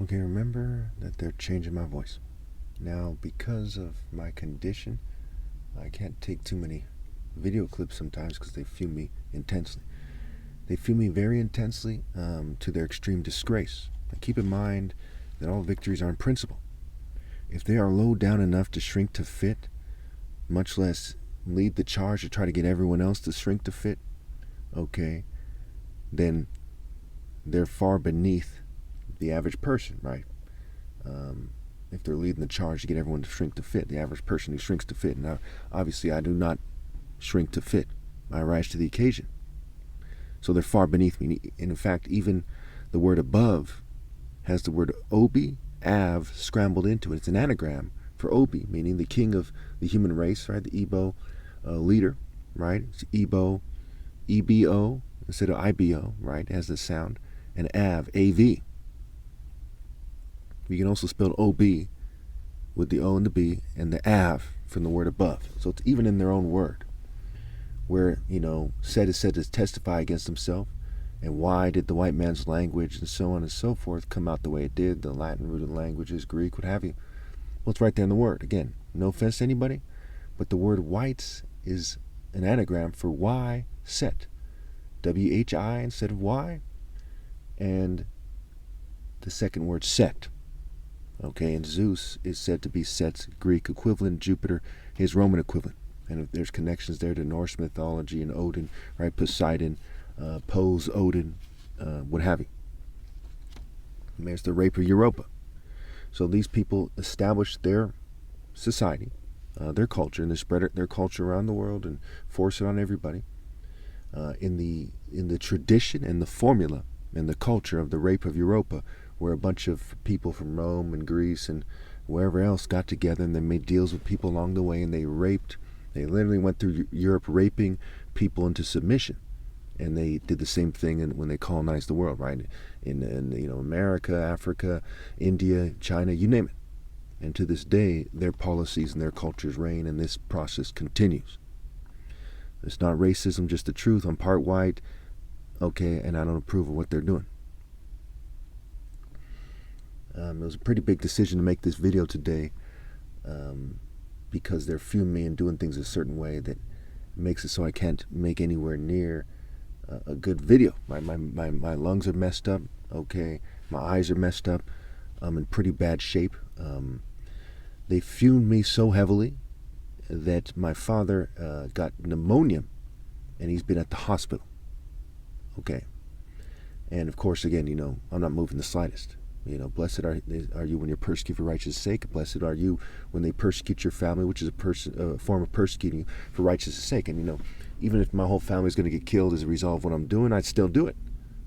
Okay, remember that they're changing my voice. Now, because of my condition, I can't take too many video clips sometimes because they fume me intensely. They fume me very intensely to their extreme disgrace. Now, keep in mind that all victories are in principle. If they are low down enough to shrink to fit, much less lead the charge to try to get everyone else to shrink to fit, okay, then they're far beneath the average person, right? If they're leading the charge to get everyone to shrink to fit, the average person who shrinks to fit. Now, obviously, I do not shrink to fit. I rise to the occasion. So they're far beneath me. And in fact, even the word above has the word Obi, Av, scrambled into it. It's an anagram for Obi, meaning the king of the human race, right? The Igbo leader, right? It's Igbo, EBO instead of IBO, right? It has the sound. And Av, AV. You can also spell OB with the O and the B and the Av from the word above. So it's even in their own word. Where, said is said to testify against himself. And why did the white man's language and so on and so forth come out the way it did? The Latin rooted languages, Greek, what have you. Well, it's right there in the word. Again, no offense to anybody, but the word whites is an anagram for Y set. WHI instead of Y. And the second word set. Okay, and Zeus is said to be Set's Greek equivalent, Jupiter, his Roman equivalent. And if there's connections there to Norse mythology and Odin, right? Poseidon, Pose, Odin, what have you. And there's the rape of Europa. So these people established their society, their culture, and they spread their culture around the world and force it on everybody in the tradition and the formula and the culture of the rape of Europa, where a bunch of people from Rome and Greece and wherever else got together and they made deals with people along the way and they literally went through Europe raping people into submission. And they did the same thing when they colonized the world, right? In America, Africa, India, China, you name it. And to this day, their policies and their cultures reign, and this process continues. It's not racism, just the truth. I'm part white, okay, and I don't approve of what they're doing. It was a pretty big decision to make this video today because they're fuming me and doing things a certain way that makes it so I can't make anywhere near a good video. My lungs are messed up, okay, my eyes are messed up, I'm in pretty bad shape. They fumed me so heavily that my father got pneumonia and he's been at the hospital, okay. And of course, again, I'm not moving the slightest. Blessed are you when you're persecuted for righteousness' sake. Blessed are you when they persecute your family, which is a form of persecuting you for righteousness' sake. And even if my whole family is going to get killed as a result of what I'm doing, I'd still do it.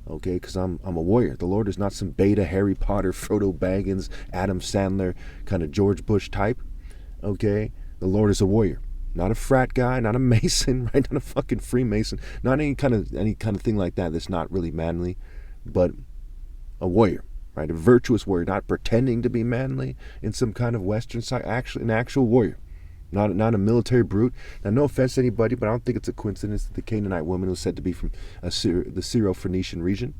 Okay, because I'm a warrior. The Lord is not some beta Harry Potter, Frodo Baggins, Adam Sandler kind of George Bush type. Okay, the Lord is a warrior, not a frat guy, not a Mason, right? Not a fucking Freemason, not any kind of thing like that. That's not really manly, but a warrior. Right, a virtuous warrior, not pretending to be manly in some kind of Western side, actually an actual warrior, not a military brute. Now, no offense to anybody, but I don't think it's a coincidence that the Canaanite woman was said to be from the Syro-Phoenician region,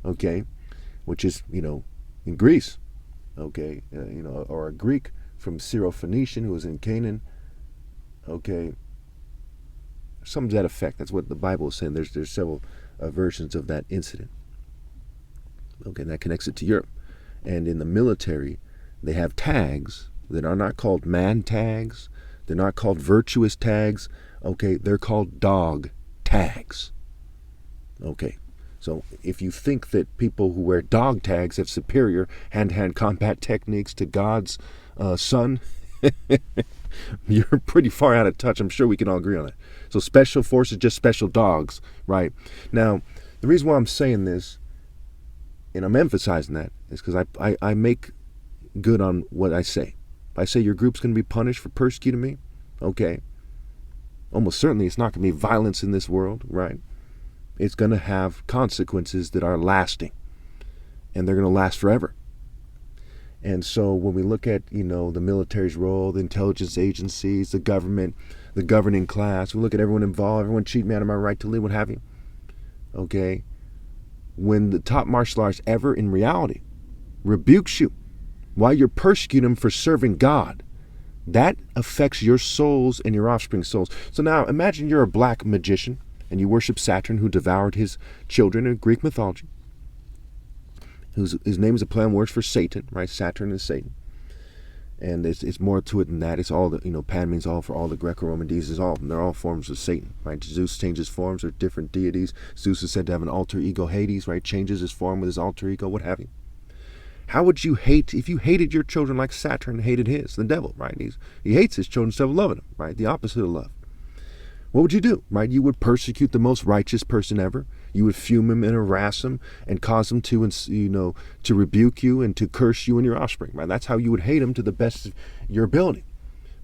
okay, which is in Greece, okay, or a Greek from Syro-Phoenician who was in Canaan, okay, something to that effect. That's what the Bible is saying. There's several versions of that incident. Okay, and that connects it to Europe. And in the military, they have tags that are not called man tags. They're not called virtuous tags. Okay, they're called dog tags. Okay, so if you think that people who wear dog tags have superior hand-to-hand combat techniques to God's son, you're pretty far out of touch. I'm sure we can all agree on that. So special forces, just special dogs, right? Now, the reason why I'm saying this, and I'm emphasizing that, is because I make good on what I say. If I say your group's going to be punished for persecuting me, okay, almost certainly it's not going to be violence in this world, right? It's going to have consequences that are lasting, and they're going to last forever. And so when we look at, the military's role, the intelligence agencies, the government, the governing class, we look at everyone involved, everyone cheating me out of my right to live, what have you, okay? When the top martial arts ever in reality rebukes you while you're persecuting them for serving God, that affects your souls and your offspring's souls. So now imagine you're a black magician and you worship Saturn, who devoured his children in Greek mythology. His name is a play on words for Satan, right? Saturn is Satan. And it's more to it than that. It's all the, Pan means all for all the Greco-Roman deities. They're all forms of Satan, right? Zeus changes forms, or different deities. Zeus is said to have an alter ego, Hades, right? Changes his form with his alter ego, what have you. How would you hate, if you hated your children like Saturn hated his, the devil, right? He hates his children instead of loving them, right? The opposite of love. What would you do, right? You would persecute the most righteous person ever. You would fume him and harass him and cause him to, to rebuke you and to curse you and your offspring, right? That's how you would hate him to the best of your ability.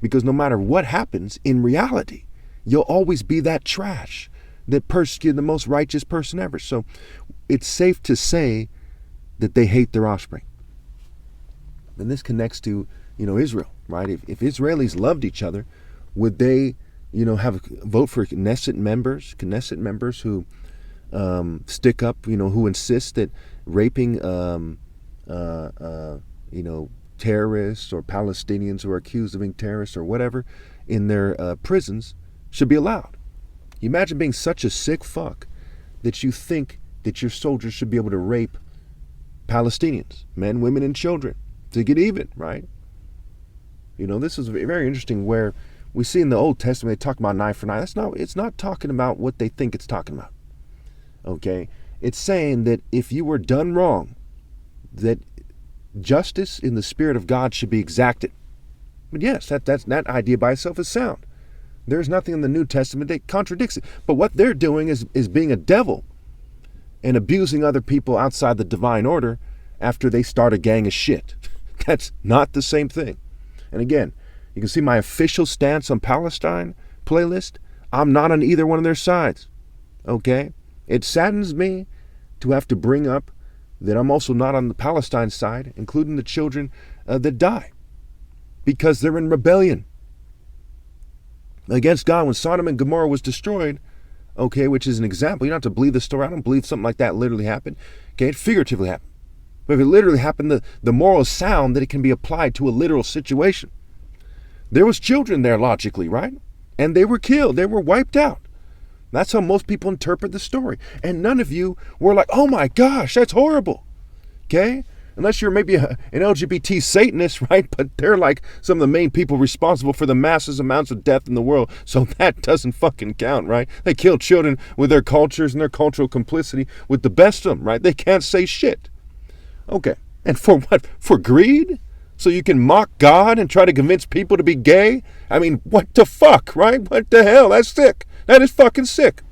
Because no matter what happens, in reality, you'll always be that trash that persecuted the most righteous person ever. So it's safe to say that they hate their offspring. And this connects to, Israel, right? If Israelis loved each other, would they, vote for Knesset members who stick up, who insist that raping, terrorists or Palestinians who are accused of being terrorists or whatever in their prisons should be allowed? You imagine being such a sick fuck that you think that your soldiers should be able to rape Palestinians, men, women, and children, to get even, right? This is very interesting, where we see in the Old Testament they talk about an eye for an eye. It's not talking about what they think it's talking about. Okay? It's saying that if you were done wrong, that justice in the spirit of God should be exacted. But yes, that idea by itself is sound. There's nothing in the New Testament that contradicts it. But what they're doing is being a devil and abusing other people outside the divine order after they start a gang of shit. That's not the same thing. And again, you can see my official stance on Palestine playlist. I'm not on either one of their sides. Okay? It saddens me to have to bring up that I'm also not on the Palestine side, including the children that die, because they're in rebellion against God. When Sodom and Gomorrah was destroyed, okay, which is an example. You don't have to believe the story. I don't believe something like that literally happened. Okay, it figuratively happened. But if it literally happened, the moral is sound that it can be applied to a literal situation. There was children there, logically, right? And they were killed. They were wiped out. That's how most people interpret the story. And none of you were like, oh my gosh, that's horrible. Okay? Unless you're maybe an LGBT Satanist, right? But they're like some of the main people responsible for the massive amounts of death in the world. So that doesn't fucking count, right? They kill children with their cultures and their cultural complicity with the best of them, right? They can't say shit. Okay. And for what? For greed? So you can mock God and try to convince people to be gay? I mean, what the fuck, right? What the hell? That's sick. That is fucking sick.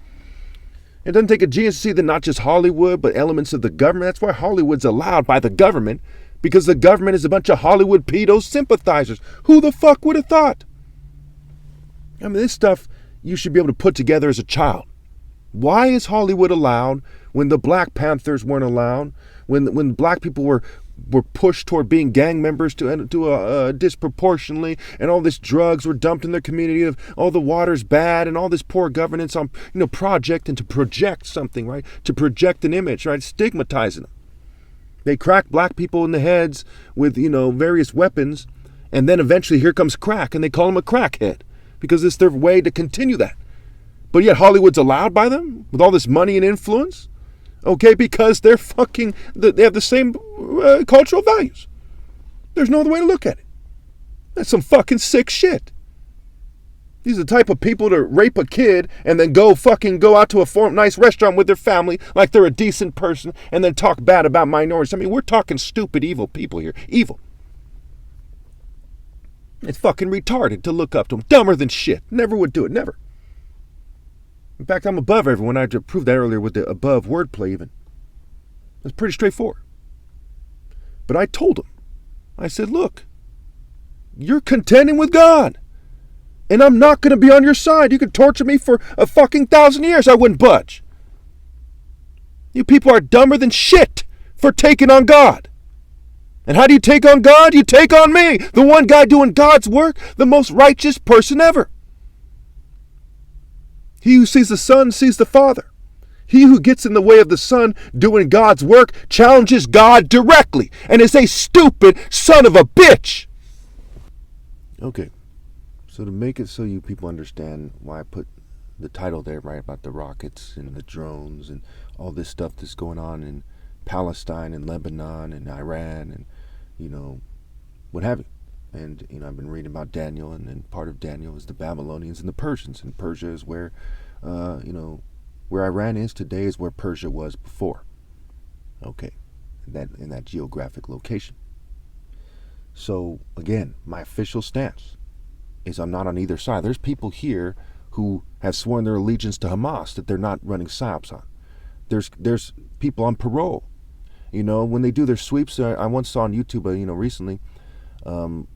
It doesn't take a genius to see that not just Hollywood, but elements of the government. That's why Hollywood's allowed by the government, because the government is a bunch of Hollywood pedo sympathizers. Who the fuck would have thought? I mean, this stuff you should be able to put together as a child. Why is Hollywood allowed when the Black Panthers weren't allowed? When black people were pushed toward being gang members to disproportionately, and all this drugs were dumped in their community, of all the water's bad, and all this poor governance on project and to project something, right? To project an image, right? Stigmatizing them. They crack black people in the heads with various weapons, and then eventually here comes crack, and they call them a crackhead because it's their way to continue that. But yet Hollywood's allowed by them with all this money and influence. Okay, because they have the same cultural values. There's no other way to look at it. That's some fucking sick shit. These are the type of people to rape a kid and then go out to a nice restaurant with their family like they're a decent person, and then talk bad about minorities. I mean, we're talking stupid, evil people here. Evil. It's fucking retarded to look up to them. Dumber than shit. Never would do it. Never. In fact, I'm above everyone. I proved that earlier with the above wordplay even. It's pretty straightforward. But I told him, I said, look, you're contending with God. And I'm not going to be on your side. You could torture me for a fucking 1,000 years. I wouldn't budge. You people are dumber than shit for taking on God. And how do you take on God? You take on me, the one guy doing God's work, the most righteous person ever. He who sees the Son sees the Father. He who gets in the way of the Son doing God's work challenges God directly and is a stupid son of a bitch. Okay, so to make it so you people understand why I put the title there, right, about the rockets and the drones and all this stuff that's going on in Palestine and Lebanon and Iran and, what have you. And, I've been reading about Daniel, and part of Daniel is the Babylonians and the Persians. And Persia is where, where Iran is today is where Persia was before. Okay, in that geographic location. So, again, my official stance is I'm not on either side. There's people here who have sworn their allegiance to Hamas that they're not running psyops on. There's people on parole. When they do their sweeps, I once saw on YouTube, recently,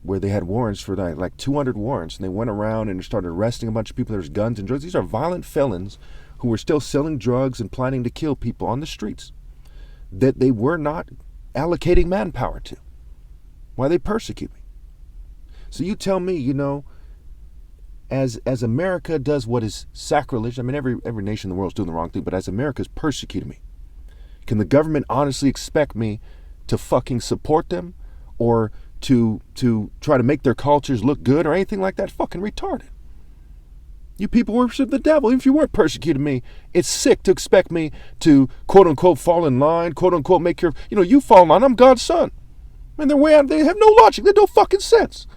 where they had warrants for like 200 warrants, and they went around and started arresting a bunch of people. There's guns and drugs. These are violent felons who were still selling drugs and planning to kill people on the streets that they were not allocating manpower to. Why they persecute me? So you tell me, as America does what is sacrilege. I mean, every nation in the world is doing the wrong thing, but as America's persecuting me, can the government honestly expect me to fucking support them or to try to make their cultures look good or anything like that? Fucking retarded. You people worship the devil. Even if you weren't persecuting me, it's sick to expect me to, quote unquote, fall in line, quote unquote, make your, you fall in line. I'm God's son. And they're way out, they have no logic. They have no fucking sense.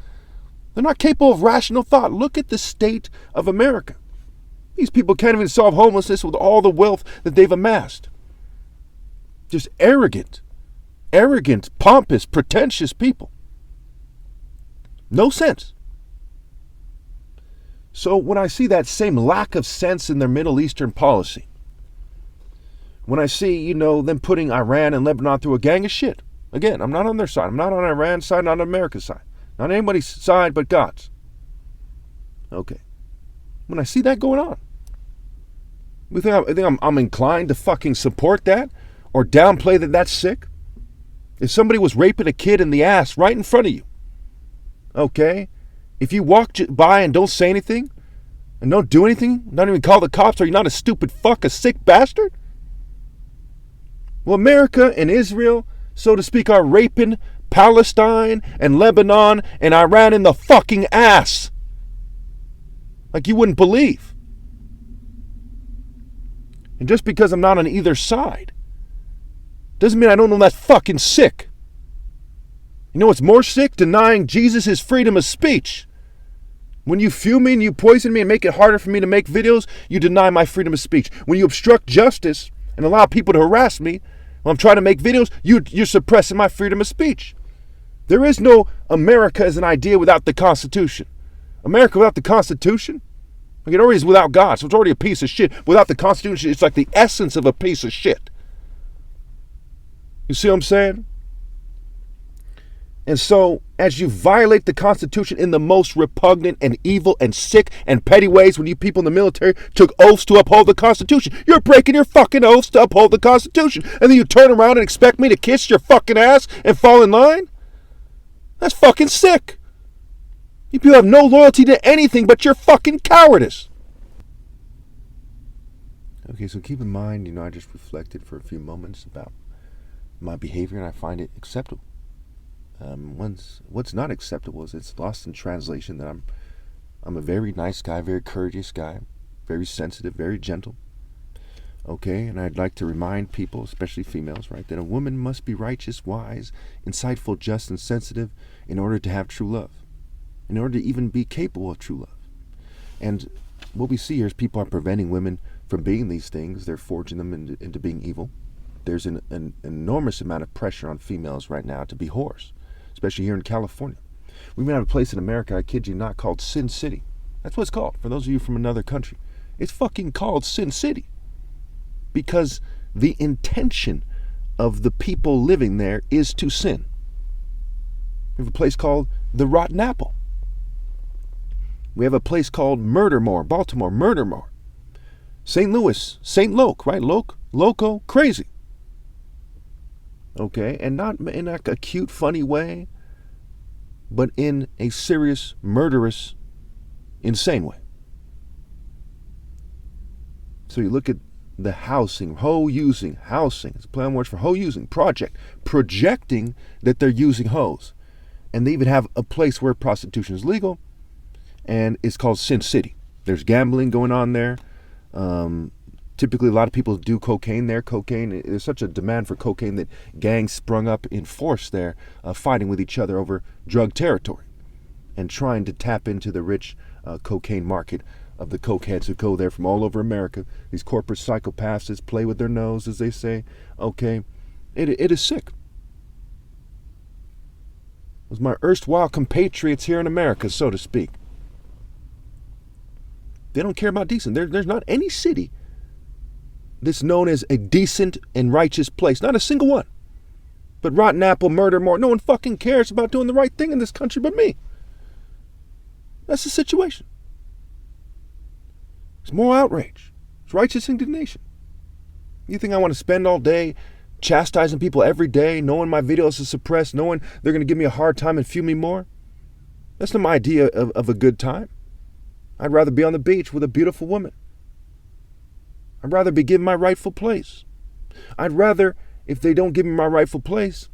They're not capable of rational thought. Look at the state of America. These people can't even solve homelessness with all the wealth that they've amassed. Just arrogant, pompous, pretentious people. No sense. So when I see that same lack of sense in their Middle Eastern policy, when I see, them putting Iran and Lebanon through a gang of shit, again, I'm not on their side. I'm not on Iran's side, not on America's side. Not anybody's side but God's. Okay. When I see that going on, you think I'm inclined to fucking support that or downplay that that's sick? If somebody was raping a kid in the ass right in front of you, okay, if you walk by and don't say anything and don't do anything, not even call the cops, are you not a stupid fuck, a sick bastard? Well, America and Israel, so to speak, are raping Palestine and Lebanon and Iran in the fucking ass. Like you wouldn't believe. And just because I'm not on either side doesn't mean I don't know that's fucking sick. You know what's more sick? Denying Jesus his freedom of speech. When you fume me and you poison me and make it harder for me to make videos, you deny my freedom of speech. When you obstruct justice and allow people to harass me while I'm trying to make videos, you're suppressing my freedom of speech. There is no America as an idea without the Constitution. America without the Constitution? Like it already is without God, so it's already a piece of shit. Without the Constitution, it's like the essence of a piece of shit. You see what I'm saying? And so, as you violate the Constitution in the most repugnant and evil and sick and petty ways, when you people in the military took oaths to uphold the Constitution, you're breaking your fucking oaths to uphold the Constitution. And then you turn around and expect me to kiss your fucking ass and fall in line? That's fucking sick. You people have no loyalty to anything but your fucking cowardice. Okay, so keep in mind, I just reflected for a few moments about my behavior and I find it acceptable. What's not acceptable is it's lost in translation that I'm a very nice guy, very courteous guy, very sensitive, very gentle. Okay, and I'd like to remind people, especially females, right, that a woman must be righteous, wise, insightful, just, and sensitive in order to have true love, in order to even be capable of true love. And what we see here is people are preventing women from being these things. They're forging them into being evil. There's an enormous amount of pressure on females right now to be whores, especially here in California. We even have a place in America, I kid you not, called Sin City. That's what it's called, for those of you from another country. It's fucking called Sin City. Because the intention of the people living there is to sin. We have a place called the Rotten Apple. We have a place called Murdermore, Baltimore, Murdermore. St. Louis, St. Loc, right? Loco, crazy. Okay, and not in a cute, funny way, but in a serious, murderous, insane way. So you look at the housing, housing. It's a play on words for hoe-using, projecting that they're using hoes. And they even have a place where prostitution is legal, and it's called Sin City. There's gambling going on there. Typically, a lot of people do cocaine there. There's such a demand for cocaine that gangs sprung up in force there, fighting with each other over drug territory and trying to tap into the rich cocaine market of the cokeheads who go there from all over America. These corporate psychopaths that play with their nose, as they say. Okay, it is sick. It was my erstwhile compatriots here in America, so to speak. They don't care about decent. There's not any city that's known as a decent and righteous place. Not a single one. But rotten apple, murder, more. No one fucking cares about doing the right thing in this country but me. That's the situation. It's moral outrage. It's righteous indignation. You think I want to spend all day chastising people every day, knowing my videos are suppressed, knowing they're going to give me a hard time and fuel me more? That's not my idea of a good time. I'd rather be on the beach with a beautiful woman. I'd rather be given my rightful place. I'd rather, if they don't give me my rightful place,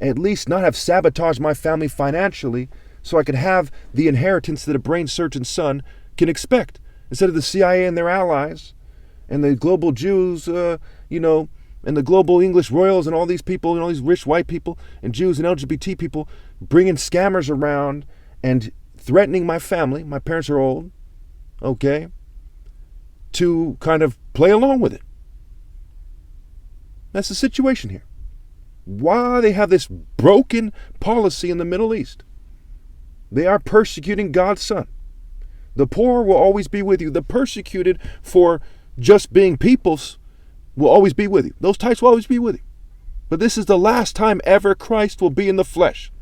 at least not have sabotaged my family financially so I could have the inheritance that a brain surgeon's son can expect. Instead of the CIA and their allies and the global Jews, and the global English royals and all these people and all these rich white people and Jews and LGBT people bringing scammers around and threatening my family. My parents are old, okay, to kind of play along with it. That's the situation here. Why they have this broken policy in the Middle East? They are persecuting God's son. The poor will always be with you. The persecuted for just being peoples will always be with you. Those types will always be with you. But this is the last time ever Christ will be in the flesh.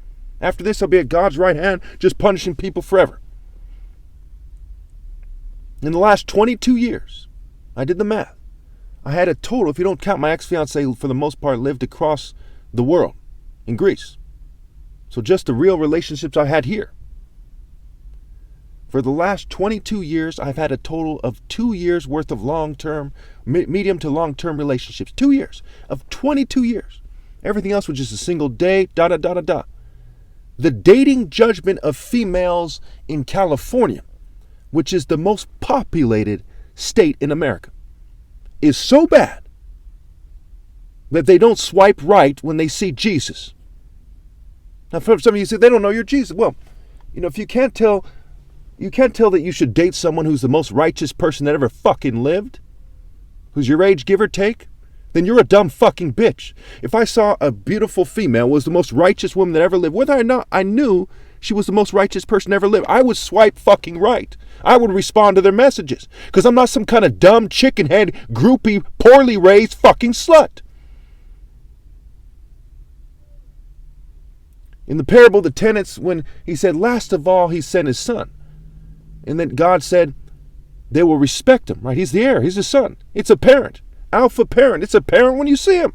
After this, he'll be at God's right hand, just punishing people forever. In the last 22 years, I did the math. I had a total, if you don't count my ex-fiancée, for the most part, lived across the world in Greece. So just the real relationships I had here. For the last 22 years, I've had a total of 2 years worth of long-term, medium to long-term relationships. 2 years of 22 years. Everything else was just a single day, The dating judgment of females in California, which is the most populated state in America, is so bad that they don't swipe right when they see Jesus. Now, for some of you say, they don't know you're Jesus. Well, if you can't tell that you should date someone who's the most righteous person that ever fucking lived, who's your age, give or take, then you're a dumb fucking bitch. If I saw a beautiful female was the most righteous woman that ever lived, whether or not I knew she was the most righteous person ever lived, I would swipe fucking right. I would respond to their messages. Because I'm not some kind of dumb, chicken head, groupie, poorly raised fucking slut. In the parable of the tenants, when he said, last of all, he sent his son. And then God said, they will respect him, right? He's the heir. He's the son. It's a parent. Alpha parent. It's a parent when you see him.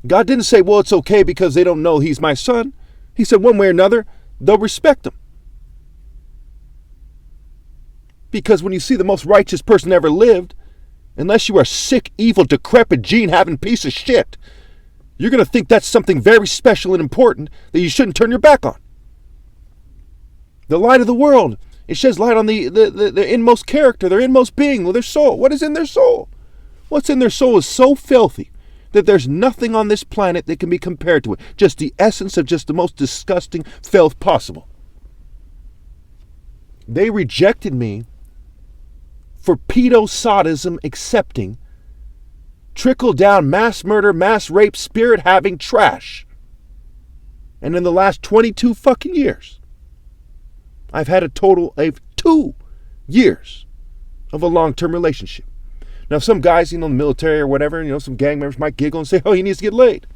God didn't say, well, it's okay because they don't know he's my son. He said, one way or another, they'll respect him. Because when you see the most righteous person ever lived, unless you are a sick, evil, decrepit, gene-having piece of shit, you're going to think that's something very special and important that you shouldn't turn your back on. The light of the world, it sheds light on the inmost character, their inmost being, their soul. What is in their soul? What's in their soul is so filthy that there's nothing on this planet that can be compared to it. Just the essence of just the most disgusting filth possible. They rejected me for pedo-sadism accepting, trickle-down mass murder, mass rape, spirit-having trash. And in the last 22 fucking years, I've had a total of 2 years of a long-term relationship. Now, some guys, in the military or whatever, some gang members might giggle and say, oh, he needs to get laid.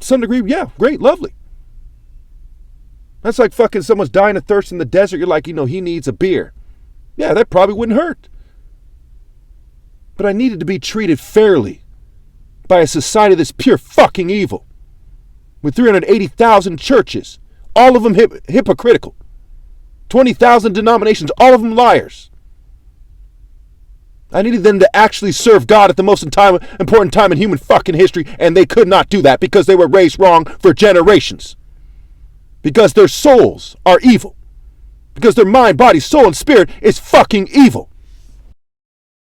To some degree, yeah, great, lovely. That's like fucking someone's dying of thirst in the desert. You're like, he needs a beer. Yeah, that probably wouldn't hurt. But I needed to be treated fairly by a society that's pure fucking evil. With 380,000 churches, all of them hypocritical. 20,000 denominations, all of them liars. I needed them to actually serve God at the most important time in human fucking history, and they could not do that because they were raised wrong for generations. Because their souls are evil. Because their mind, body, soul, and spirit is fucking evil.